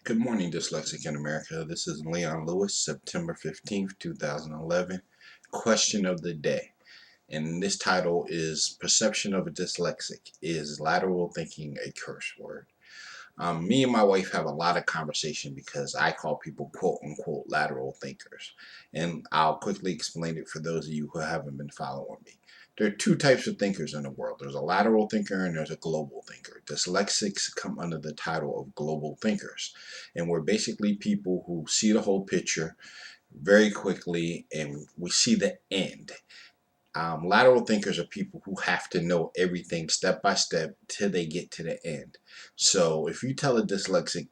Good morning, Dyslexic in America. This is Leon Lewis, September 15th, 2011. Question of the day. And this title is Perception of a Dyslexic. Is lateral thinking a curse word? Me and my wife have a lot of conversation because I call people quote unquote lateral thinkers. And I'll quickly explain it for those of you who haven't been following me. There are two types of thinkers in the world. There's a lateral thinker and there's a global thinker. Dyslexics come under the title of global thinkers. And we're basically people who see the whole picture very quickly and we see the end. Lateral thinkers are people who have to know everything step by step till they get to the end. So if you tell a dyslexic,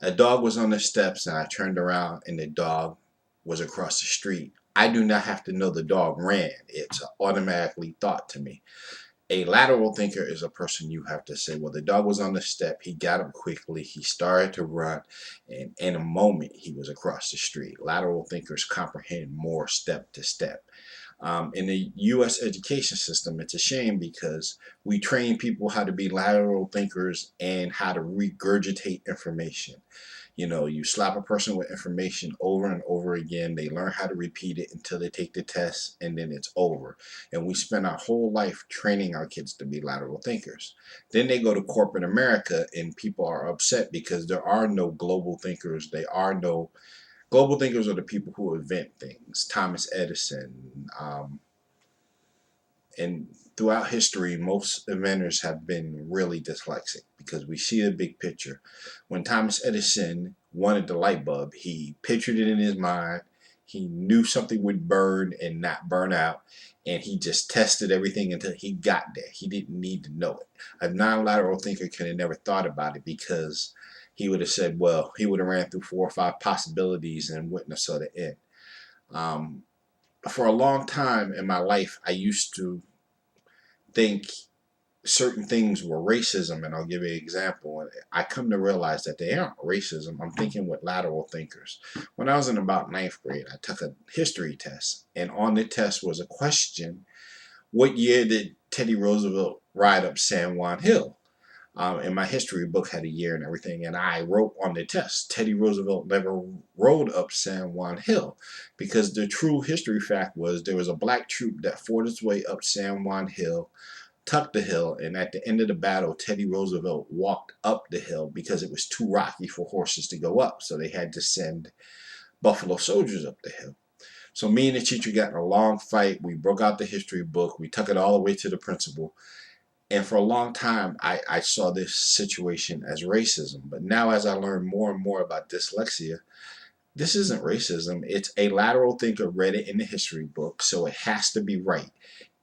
a dog was on the steps and I turned around and the dog was across the street, I do not have to know the dog ran. It's automatically thought to me. A lateral thinker is a person you have to say, well, the dog was on the step, he got up quickly, he started to run, and in a moment he was across the street. Lateral thinkers comprehend more step to step. In the U.S. education system, it's a shame because we train people how to be lateral thinkers and how to regurgitate information. You know, you slap a person with information over and over again, they learn how to repeat it until they take the test, and then it's over. And we spend our whole life training our kids to be lateral thinkers. Then they go to corporate America and people are upset because there are no global thinkers. Global thinkers are the people who invent things. Thomas Edison, and throughout history, most inventors have been really dyslexic because we see the big picture. When Thomas Edison wanted the light bulb, he pictured it in his mind. He knew something would burn and not burn out, and he just tested everything until he got there. He didn't need to know it. A non-lateral thinker could have never thought about it because he would have said, well, he would have ran through 4 or 5 possibilities and wouldn't have saw the end. For a long time in my life, I used to think certain things were racism, and I'll give you an example. And I come to realize that they aren't racism. I'm thinking with lateral thinkers. When I was in about 9th grade, I took a history test, and on the test was a question: what year did Teddy Roosevelt ride up San Juan Hill? And my history book had a year and everything, and I wrote on the test, Teddy Roosevelt never rode up San Juan Hill, because the true history fact was there was a black troop that fought its way up San Juan Hill, tucked the hill, and at the end of the battle, Teddy Roosevelt walked up the hill because it was too rocky for horses to go up, so they had to send Buffalo soldiers up the hill. So me and the teacher got in a long fight. We broke out the history book. We took it all the way to the principal. And for a long time, I saw this situation as racism. But now as I learn more and more about dyslexia, this isn't racism. It's a lateral thinker read it in the history book, so it has to be right.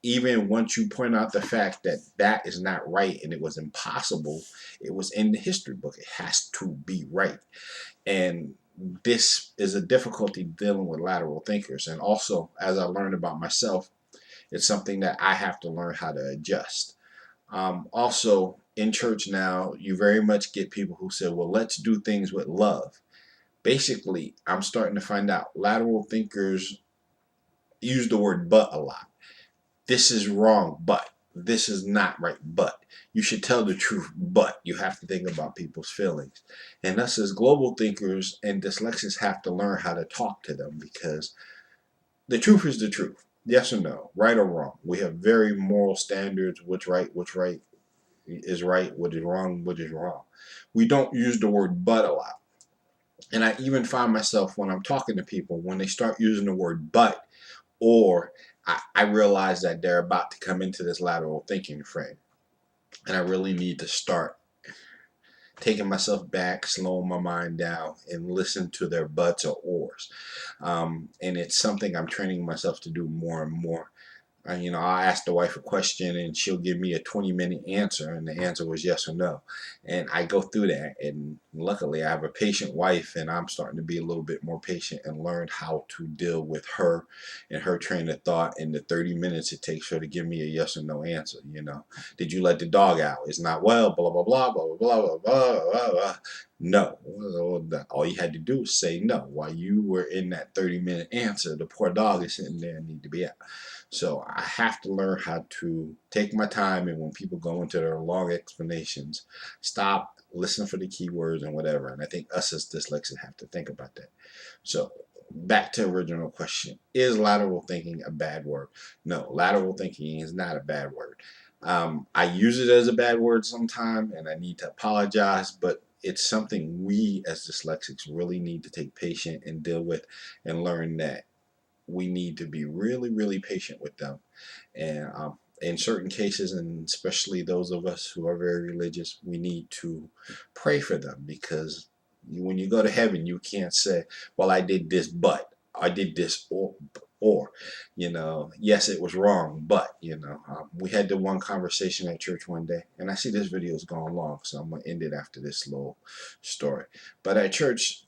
Even once you point out the fact that that is not right and it was impossible, it was in the history book. It has to be right. And this is a difficulty dealing with lateral thinkers. And also, as I learned about myself, it's something that I have to learn how to adjust. Also, in church now, you very much get people who say, well, let's do things with love. Basically, I'm starting to find out lateral thinkers use the word but a lot. This is wrong, but this is not right, but you should tell the truth, but you have to think about people's feelings. And us as global thinkers and dyslexics have to learn how to talk to them because the truth is the truth. Yes or no, right or wrong. We have very moral standards, what's right is right, what is wrong, what is wrong. We don't use the word but a lot. And I even find myself when I'm talking to people, when they start using the word but, or I realize that they're about to come into this lateral thinking frame. And I really need to start taking myself back, slowing my mind down, and listen to their buts or ors. And it's something I'm training myself to do more and more. I'll ask the wife a question and she'll give me a 20-minute answer, and the answer was yes or no. And I go through that, and luckily I have a patient wife, and I'm starting to be a little bit more patient and learn how to deal with her and her train of thought in the 30 minutes it takes her to give me a yes or no answer. Did you let the dog out? It's not, well, blah, blah, blah, blah, blah, blah, blah, blah, blah. No. All you had to do was say no. While you were in that 30-minute answer, the poor dog is sitting there and need to be out. So I have to learn how to take my time, and when people go into their long explanations, stop, listen for the keywords and whatever. And I think us as dyslexics have to think about that. So back to original question. Is lateral thinking a bad word? No, lateral thinking is not a bad word. I use it as a bad word sometimes, and I need to apologize, but it's something we as dyslexics really need to take patient and deal with and learn that we need to be really, really patient with them. And in certain cases, and especially those of us who are very religious, we need to pray for them, because when you go to heaven, you can't say, well, I did this, but I did this, or, yes, it was wrong, but, we had the one conversation at church one day, and I see this video is going long, so I'm going to end it after this little story. But at church,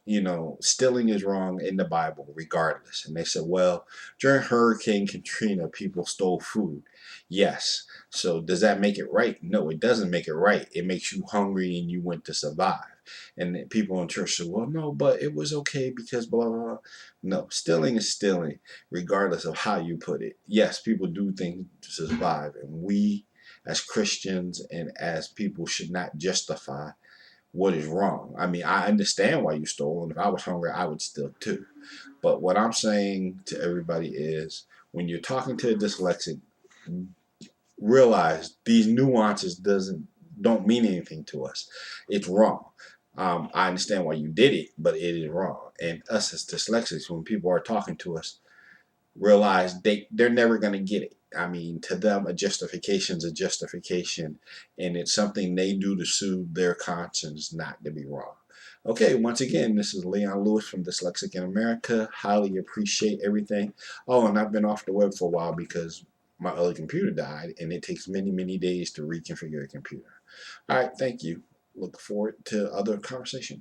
stealing is wrong in the Bible, regardless. And they said, well, during Hurricane Katrina, people stole food. Yes. So does that make it right? No, it doesn't make it right. It makes you hungry and you went to survive. And people in church say, well, no, but it was okay because blah, blah, blah. No, stealing is stealing, regardless of how you put it. Yes, people do things to survive. And we, as Christians and as people, should not justify what is wrong. I mean, I understand why you stole, and if I was hungry, I would steal too. But what I'm saying to everybody is, when you're talking to a dyslexic, realize these nuances don't mean anything to us. It's wrong. I understand why you did it, but it is wrong. And us as dyslexics, when people are talking to us, realize they're never going to get it. I mean, to them, a justification is a justification, and it's something they do to soothe their conscience, not to be wrong. Okay, once again, this is Leon Lewis from Dyslexic in America. Highly appreciate everything. Oh, and I've been off the web for a while because my other computer died, and it takes many, many days to reconfigure a computer. All right, thank you. Look forward to other conversation.